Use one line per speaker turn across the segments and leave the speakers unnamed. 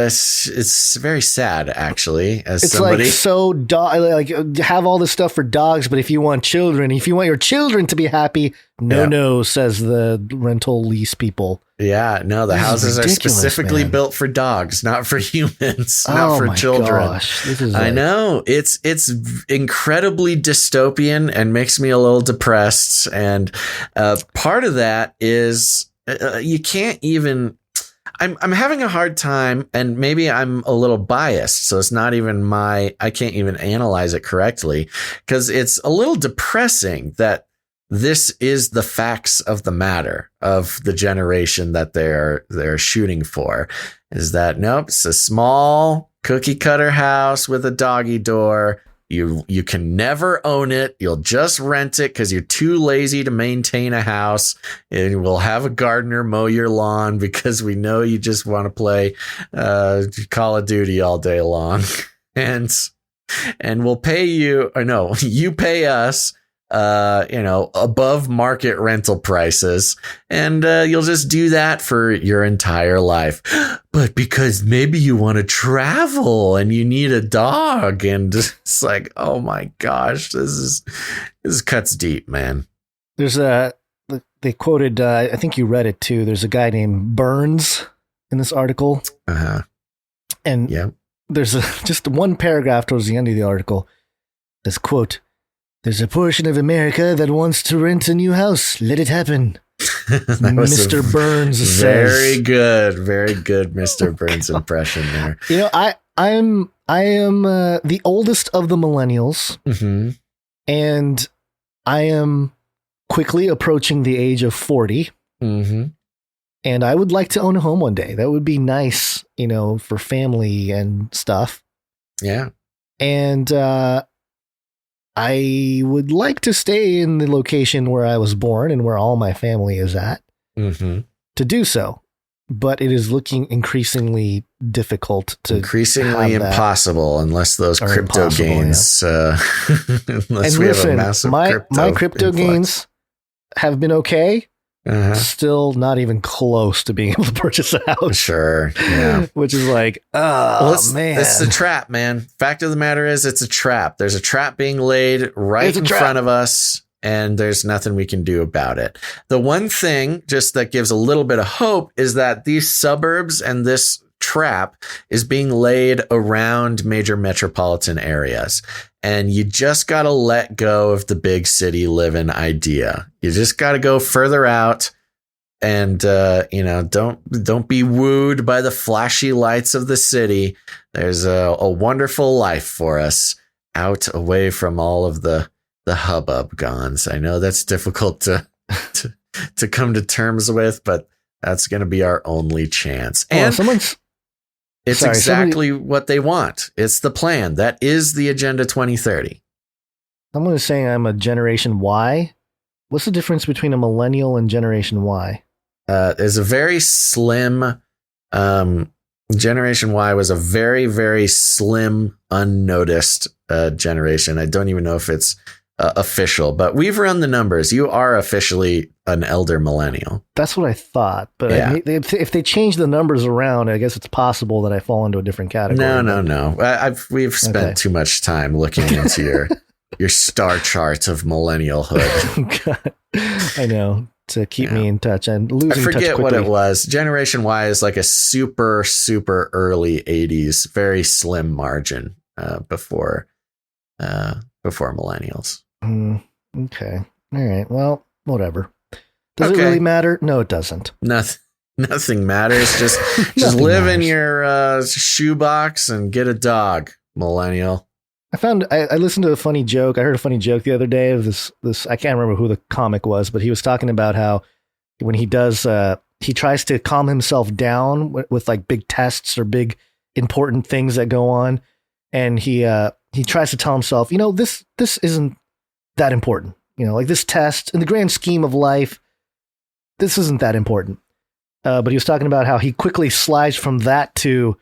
it's very sad, actually. As
It's
somebody,
like so like have all this stuff for dogs, but if you want your children to be happy, no, says the rental lease people.
Yeah, no, the houses are specifically built for dogs, not for humans, not for children.
Gosh, this is
I know it's incredibly dystopian and makes me a little depressed. And part of that is you can't even. I'm having a hard time, and maybe I'm a little biased, so it's not even I can't even analyze it correctly, because it's a little depressing that this is the facts of the matter of the generation that they're shooting for, is that nope, it's a small cookie cutter house with a doggy door. You can never own it. You'll just rent it because you're too lazy to maintain a house. And we'll have a gardener mow your lawn because we know you just want to play Call of Duty all day long. And we'll pay you, or no, you pay us above market rental prices, and you'll just do that for your entire life. But because maybe you want to travel and you need a dog, and it's like, oh my gosh, this cuts deep, man.
There's they quoted, I think you read it too. There's a guy named Burns in this article. And there's just one paragraph towards the end of the article. This quote: "There's a portion of America that wants to rent a new house. Let it happen." Mr. Burns says.
Very good, Mr. Burns impression there.
You know, I am the oldest of the millennials, and I am quickly approaching the age of 40. And I would like to own a home one day. That would be nice, for family and stuff.
Yeah.
And I would like to stay in the location where I was born and where all my family is at to do so. But it is looking increasingly difficult to
increasingly impossible unless those crypto gains, unless we have a massive
my crypto gains have been okay. Still not even close to being able to purchase a house.
Sure. Yeah.
Which is like, man.
It's a trap, man. Fact of the matter is, it's a trap. There's a trap being laid right in front of us, and there's nothing we can do about it. The one thing just that gives a little bit of hope is that these suburbs and this trap is being laid around major metropolitan areas. And you just got to let go of the big city living idea. You just got to go further out and, don't be wooed by the flashy lights of the city. There's a wonderful life for us out away from all of the hubbub gons. I know that's difficult to come to terms with, but that's going to be our only chance. And it's exactly what they want. It's the plan. That is the Agenda 2030.
Someone is saying I'm a Generation Y. What's the difference between a millennial and Generation Y?
There's a very slim... Generation Y was a very, very slim, unnoticed generation. I don't even know if it's official, but we've run the numbers. You are officially an elder millennial.
That's what I thought. But if they change the numbers around, I guess it's possible that I fall into a different category.
No. We've spent too much time looking into your star chart of millennialhood.
I know, to keep me in touch. I'm losing touch quickly. I forget
what it was. Generation Y is like a super, super early 80s, very slim margin before millennials.
Okay. All right. Well, whatever. Does it really matter? No, it doesn't.
Nothing matters. Just live in your shoebox and get a dog, millennial.
I listened to a funny joke. I heard a funny joke the other day of this. I can't remember who the comic was, but he was talking about how when he does, he tries to calm himself down with like big tests or big important things that go on, and he tries to tell himself, this isn't that important. Like this test in the grand scheme of life, this isn't that important. But he was talking about how he quickly slides from that to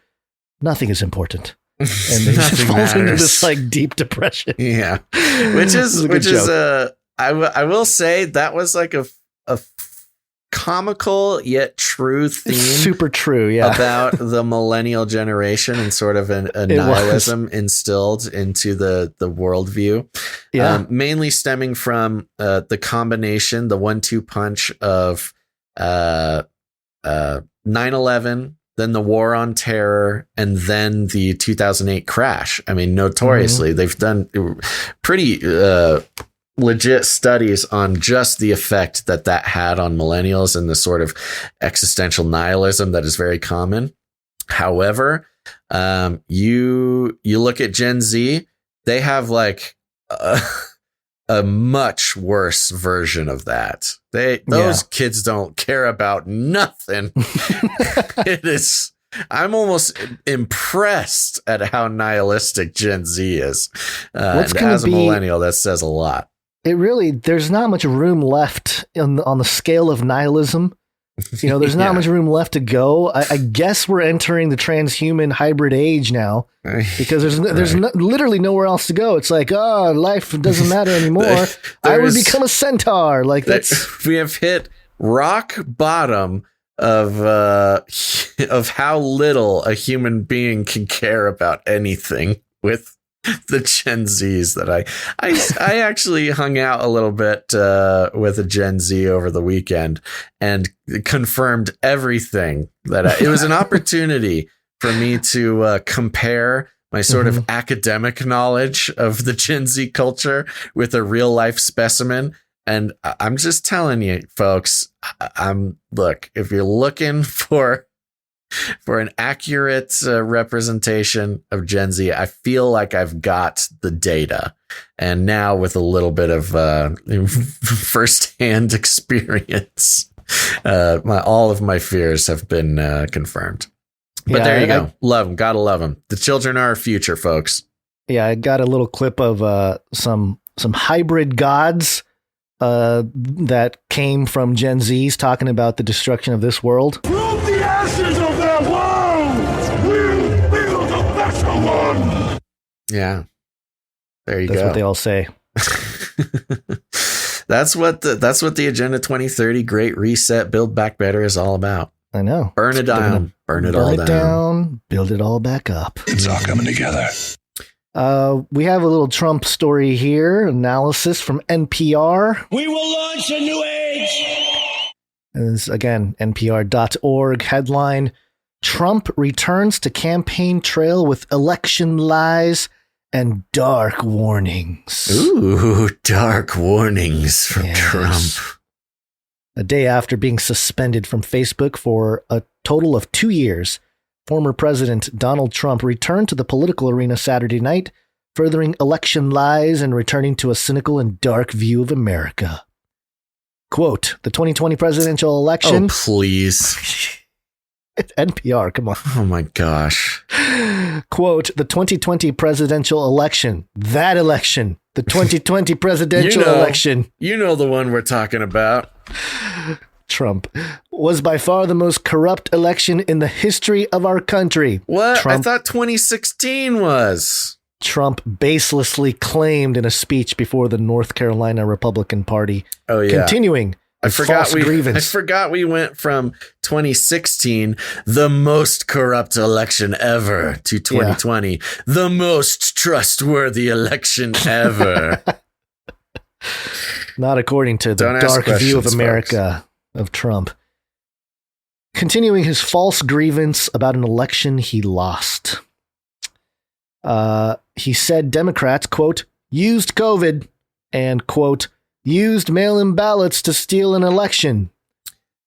nothing is important. And then he just falls into this like deep depression.
Yeah. Which is I will say that was like a comical yet true theme.
Super true, yeah.
About the millennial generation and sort of a nihilism instilled into the worldview.
Yeah.
Mainly stemming from the combination, the 1-2 punch of 9/11, then the war on terror, and then the 2008 crash. I mean, notoriously, they've done pretty legit studies on just the effect that had on millennials and the sort of existential nihilism that is very common. However, you look at Gen Z, they have like a much worse version of that. Those kids don't care about nothing. I'm almost impressed at how nihilistic Gen Z is. And as a millennial, that says a lot.
There's not much room left on the scale of nihilism. There's not much room left to go. I guess we're entering the transhuman hybrid age now, because there's literally nowhere else to go. It's like, life doesn't matter anymore. I would become a centaur. Like
we have hit rock bottom of how little a human being can care about anything with the Gen Zs that I actually hung out a little bit with a Gen Z over the weekend and confirmed everything that it was an opportunity for me to compare my sort of academic knowledge of the Gen Z culture with a real life specimen. And I'm just telling you, folks, look, if you're looking for an accurate representation of Gen Z, I feel like I've got the data. And now with a little bit of firsthand experience, all of my fears have been confirmed. But there you go. Love them. Gotta love them. The children are our future, folks.
Yeah, I got a little clip of some hybrid gods that came from Gen Zs talking about the destruction of this world.
From the ashes of their world, we'll build a better one.
Yeah. There you go.
That's what they all say.
That's what the Agenda 2030 Great Reset Build Back Better is all about.
I know.
Burn it down. Burn it all down.
Build it all back up.
It's all coming together.
We have a little Trump story here, analysis from NPR.
We will launch a new age.
And this, again, NPR.org headline, Trump returns to campaign trail with election lies and dark warnings.
Ooh, dark warnings from Trump.
A day after being suspended from Facebook for a total of 2 years, former President Donald Trump returned to the political arena Saturday night, furthering election lies and returning to a cynical and dark view of America. Quote, the 2020 presidential election...
Oh, please.
It's NPR, come on.
Oh, my gosh.
Quote, the 2020 presidential election, that election, the 2020 presidential election.
You know the one we're talking about.
Trump was by far the most corrupt election in the history of our country.
What? I thought 2016 was.
Trump baselessly claimed in a speech before the North Carolina Republican Party.
Oh, yeah.
Continuing. I forgot
we went from 2016, the most corrupt election ever, to 2020, the most trustworthy election ever.
Not according to the dark view of America of Trump. Continuing his false grievance about an election he lost. He said Democrats, quote, used COVID and, quote, used mail-in ballots to steal an election.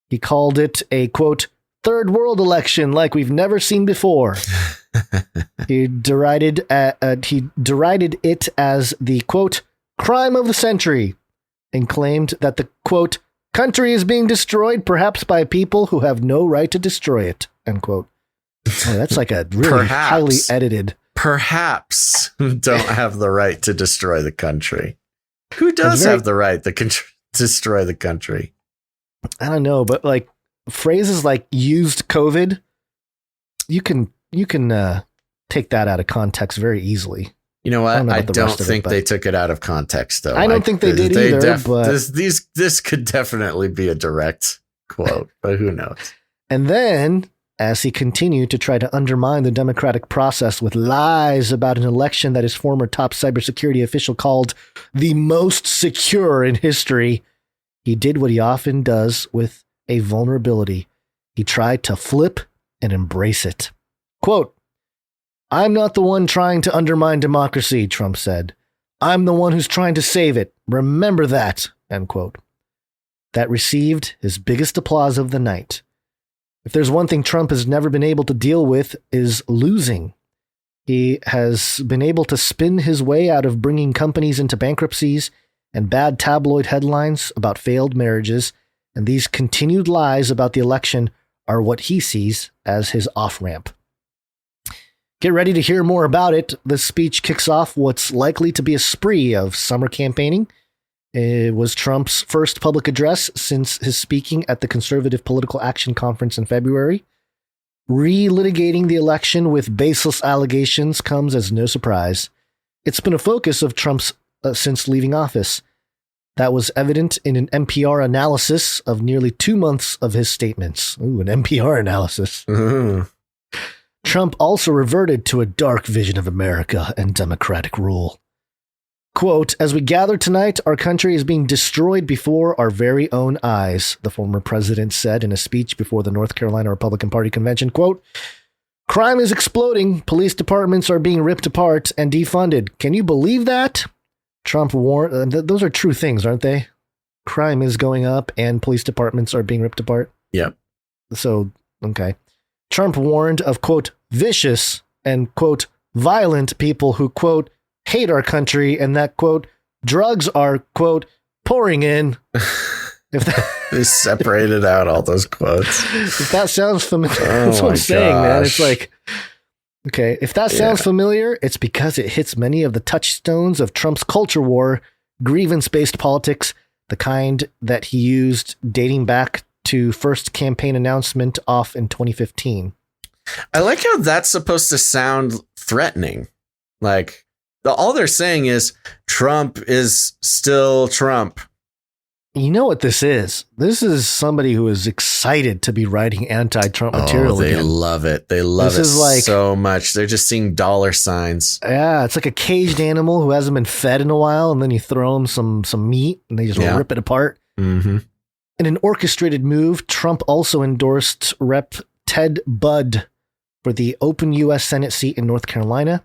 He called it a, quote, third world election like we've never seen before. He derided it as the, quote, crime of the century, and claimed that the, quote, country is being destroyed perhaps by people who have no right to destroy it, end quote. Oh, that's like a really highly edited.
Perhaps don't have the right to destroy the country. Who does have the right to destroy the country?
I don't know, but like phrases like used COVID, you can take that out of context very easily.
You know what? I don't think they took it out of context, though.
I don't think they did either. But
this could definitely be a direct quote, but who knows?
And then, as he continued to try to undermine the democratic process with lies about an election that his former top cybersecurity official called the most secure in history, he did what he often does with a vulnerability. He tried to flip and embrace it. Quote, "I'm not the one trying to undermine democracy," Trump said. "I'm the one who's trying to save it. Remember that," end quote. That received his biggest applause of the night. If there's one thing Trump has never been able to deal with is losing. He has been able to spin his way out of bringing companies into bankruptcies and bad tabloid headlines about failed marriages, and these continued lies about the election are what he sees as his off-ramp. Get ready to hear more about it. This speech kicks off what's likely to be a spree of summer campaigning. It was Trump's first public address since his speaking at the Conservative Political Action Conference in February. Relitigating the election with baseless allegations comes as no surprise. It's been a focus of Trump's since leaving office. That was evident in an NPR analysis of nearly 2 months of his statements. Ooh, an NPR analysis.
Mm.
Trump also reverted to a dark vision of America and democratic rule. Quote, "As we gather tonight, our country is being destroyed before our very own eyes," the former president said in a speech before the North Carolina Republican Party convention. Quote, "Crime is exploding. Police departments are being ripped apart and defunded. Can you believe that?" Trump warned, those are true things, aren't they? Crime is going up and police departments are being ripped apart.
Yep.
So, okay. Trump warned of, quote, "vicious and, quote, violent people who, quote, hate our country, and that, quote, drugs are, quote, pouring in." If that,
They separated out all those quotes.
if that sounds familiar,
Oh
that's what
my
I'm saying, man. It's
gosh.
like, okay, if that sounds familiar, it's because it hits many of the touchstones of Trump's culture war, grievance-based politics, the kind that he used dating back to first campaign announcement off in 2015.
I like how that's supposed to sound threatening. Like, all they're saying is Trump is still Trump.
You know what this is? This is somebody who is excited to be writing anti-Trump material.
They
again.
love it. They love
This
it
is like-
so much. They're just seeing dollar signs.
Yeah, it's like a caged animal who hasn't been fed in a while, and then you throw them some meat, and they just
Yeah.
rip it apart.
Mm-hmm.
In an orchestrated move, Trump also endorsed Rep. Ted Budd for the open U.S. Senate seat in North Carolina,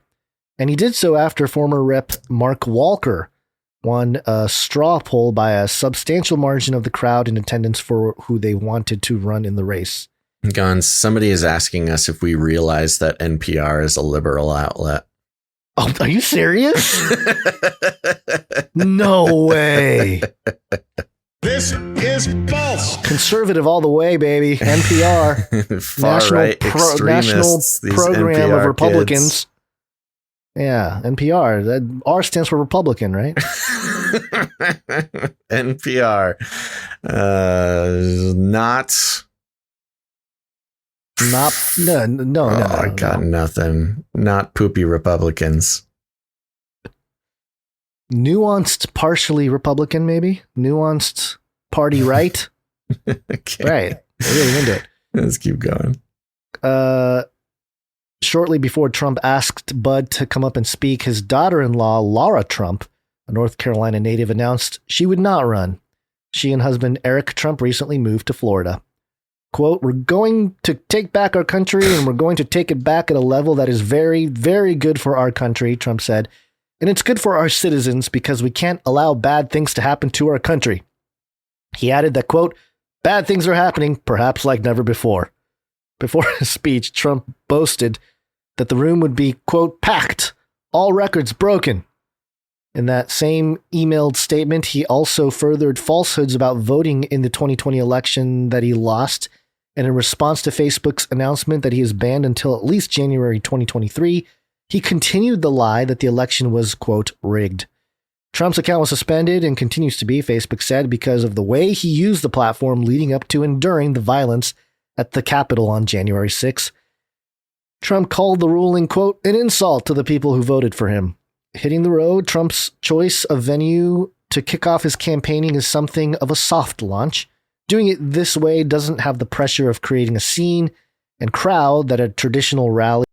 and he did so after former Rep. Mark Walker won a straw poll by a substantial margin of the crowd in attendance for who they wanted to run in the race.
Gone. Somebody is asking us if we realize that NPR is a liberal outlet.
Oh, are you serious? No way.
This is false.
Conservative all the way, baby. NPR.
Far right
National
extremists. These
Program
NPR
of Republicans.
kids.
Yeah, NPR. That R stands for Republican, right?
NPR. Not.
No.
I got nothing. Not poopy Republicans.
Nuanced, partially Republican, maybe? Nuanced party right?
Okay.
Right. They're really into it.
Let's keep going.
Shortly before Trump asked Bud to come up and speak, his daughter-in-law, Laura Trump, a North Carolina native, announced she would not run. She and husband Eric Trump recently moved to Florida. Quote, "We're going to take back our country, and we're going to take it back at a level that is very, very good for our country," Trump said. "And it's good for our citizens because we can't allow bad things to happen to our country." He added that, quote, "Bad things are happening, perhaps like never before." Before his speech, Trump boasted that the room would be, quote, "packed, all records broken." In that same emailed statement, he also furthered falsehoods about voting in the 2020 election that he lost. And in response to Facebook's announcement that he is banned until at least January 2023, he continued the lie that the election was, quote, "rigged." Trump's account was suspended and continues to be, Facebook said, because of the way he used the platform leading up to and during the violence at the Capitol on January 6th. Trump called the ruling, quote, "an insult to the people who voted for him." Hitting the road, Trump's choice of venue to kick off his campaigning is something of a soft launch. Doing it this way doesn't have the pressure of creating a scene and crowd that a traditional rally